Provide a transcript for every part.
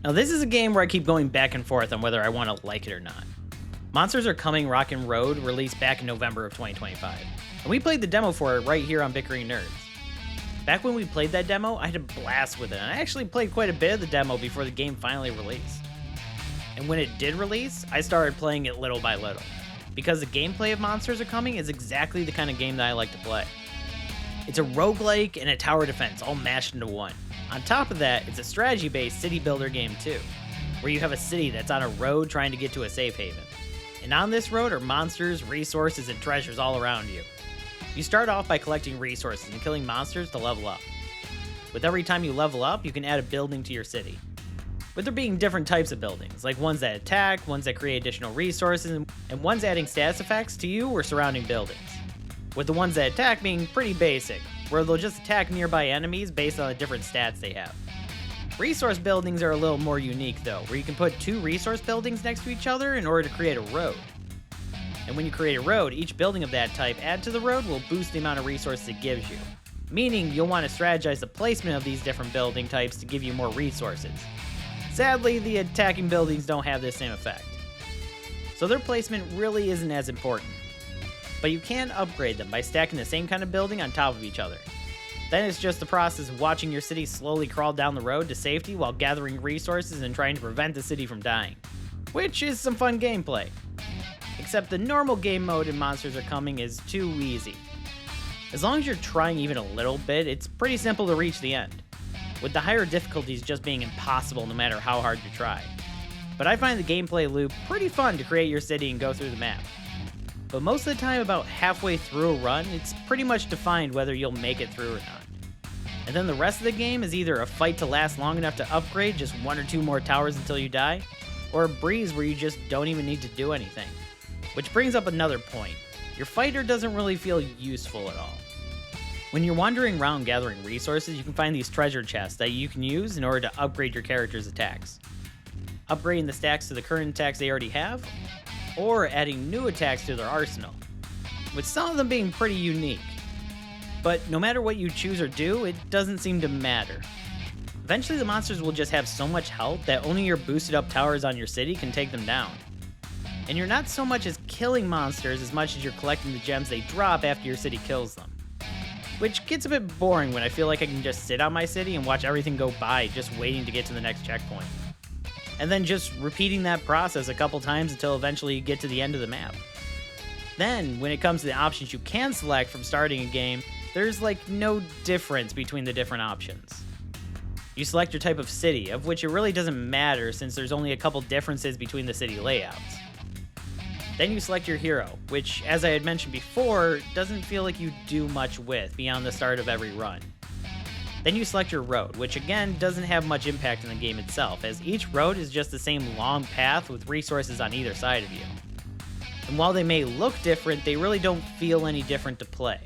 Now this is a game where I keep going back and forth on whether I want to like it or not. Monsters Are Coming Rockin' Road released back in November of 2025, and we played the demo for it right here on Bickering Nerds. Back when we played that demo, I had a blast with it, and I actually played quite a bit of the demo before the game finally released. And when it did release, I started playing it little by little, because the gameplay of Monsters Are Coming is exactly the kind of game that I like to play. It's a roguelike and a tower defense all mashed into one. On top of that, it's a strategy-based city builder game too, where you have a city that's on a road trying to get to a safe haven. And on this road are monsters, resources, and treasures all around you. You start off by collecting resources and killing monsters to level up. With every time you level up, you can add a building to your city. With there being different types of buildings, like ones that attack, ones that create additional resources, and ones adding status effects to you or surrounding buildings. With the ones that attack being pretty basic, where they'll just attack nearby enemies based on the different stats they have. Resource buildings are a little more unique though, where you can put two resource buildings next to each other in order to create a road. And when you create a road, each building of that type add to the road will boost the amount of resources it gives you. Meaning you'll want to strategize the placement of these different building types to give you more resources. Sadly, the attacking buildings don't have this same effect. So their placement really isn't as important. But you can upgrade them by stacking the same kind of building on top of each other. Then it's just the process of watching your city slowly crawl down the road to safety while gathering resources and trying to prevent the city from dying. Which is some fun gameplay. Except the normal game mode in Monsters Are Coming is too easy. As long as you're trying even a little bit, it's pretty simple to reach the end, with the higher difficulties just being impossible no matter how hard you try. But I find the gameplay loop pretty fun to create your city and go through the map. But most of the time, about halfway through a run, it's pretty much defined whether you'll make it through or not. And then the rest of the game is either a fight to last long enough to upgrade just one or two more towers until you die, or a breeze where you just don't even need to do anything. Which brings up another point. Your fighter doesn't really feel useful at all. When you're wandering around gathering resources, you can find these treasure chests that you can use in order to upgrade your character's attacks. Upgrading the stacks to the current attacks they already have, or adding new attacks to their arsenal, with some of them being pretty unique. But no matter what you choose or do, it doesn't seem to matter. Eventually the monsters will just have so much health that only your boosted up towers on your city can take them down. And you're not so much as killing monsters as much as you're collecting the gems they drop after your city kills them. Which gets a bit boring when I feel like I can just sit on my city and watch everything go by just waiting to get to the next checkpoint. And then just repeating that process a couple times until eventually you get to the end of the map. Then, when it comes to the options you can select from starting a game, there's like no difference between the different options. You select your type of city, of which it really doesn't matter since there's only a couple differences between the city layouts. Then you select your hero, which, as I had mentioned before, doesn't feel like you do much with beyond the start of every run. Then you select your road, which again doesn't have much impact in the game itself, as each road is just the same long path with resources on either side of you. And while they may look different, they really don't feel any different to play.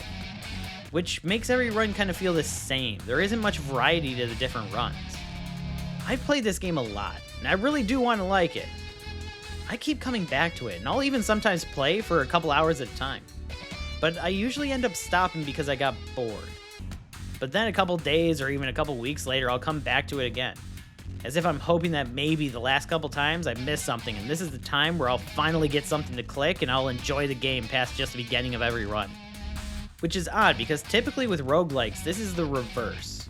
Which makes every run kind of feel the same. There isn't much variety to the different runs. I've played this game a lot, and I really do want to like it. I keep coming back to it, and I'll even sometimes play for a couple hours at a time. But I usually end up stopping because I got bored. But then a couple days or even a couple weeks later, I'll come back to it again. As if I'm hoping that maybe the last couple times I missed something, and this is the time where I'll finally get something to click and I'll enjoy the game past just the beginning of every run. Which is odd, because typically with roguelikes, this is the reverse.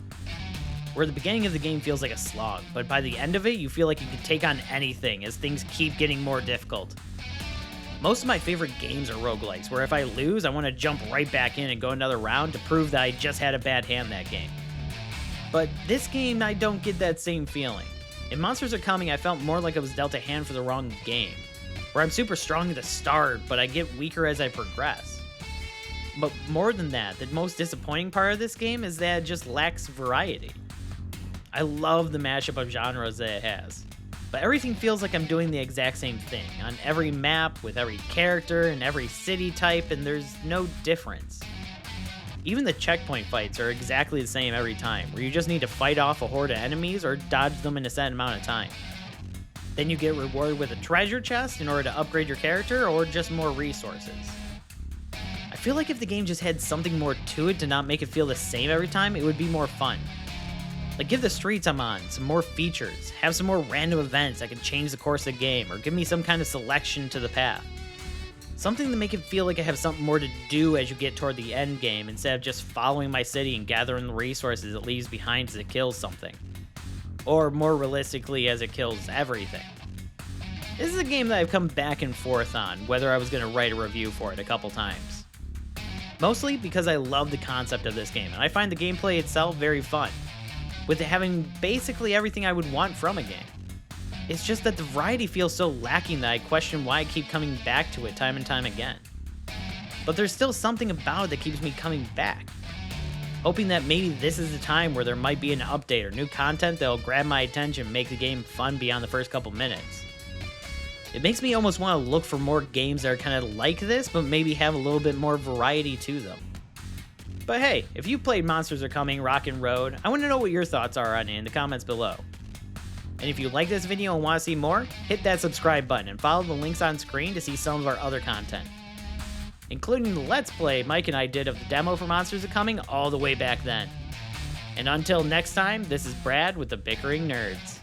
Where the beginning of the game feels like a slog, but by the end of it, you feel like you can take on anything as things keep getting more difficult. Most of my favorite games are roguelikes, where if I lose, I want to jump right back in and go another round to prove that I just had a bad hand that game. But this game, I don't get that same feeling. In Monsters Are Coming, I felt more like I was dealt a hand for the wrong game, where I'm super strong at the start, but I get weaker as I progress. But more than that, the most disappointing part of this game is that it just lacks variety. I love the mashup of genres that it has, but everything feels like I'm doing the exact same thing on every map, with every character, and every city type, and there's no difference. Even the checkpoint fights are exactly the same every time, where you just need to fight off a horde of enemies or dodge them in a set amount of time. Then you get rewarded with a treasure chest in order to upgrade your character, or just more resources. I feel like if the game just had something more to it to not make it feel the same every time, it would be more fun. Like, give the streets I'm on some more features, have some more random events that can change the course of the game, or give me some kind of selection to the path. Something to make it feel like I have something more to do as you get toward the end game instead of just following my city and gathering the resources it leaves behind as it kills something. Or more realistically, as it kills everything. This is a game that I've come back and forth on whether I was going to write a review for it a couple times. Mostly because I love the concept of this game, and I find the gameplay itself very fun, with it having basically everything I would want from a game. It's just that the variety feels so lacking that I question why I keep coming back to it time and time again. But there's still something about it that keeps me coming back, hoping that maybe this is the time where there might be an update or new content that'll grab my attention and make the game fun beyond the first couple minutes. It makes me almost want to look for more games that are kind of like this, but maybe have a little bit more variety to them. But hey, if you played Monsters Are Coming Rockin' Road, I want to know what your thoughts are on it in the comments below. And if you like this video and want to see more, hit that subscribe button and follow the links on screen to see some of our other content, including the Let's Play Mike and I did of the demo for Monsters Are Coming all the way back then. And until next time, this is Brad with the Bickering Nerds.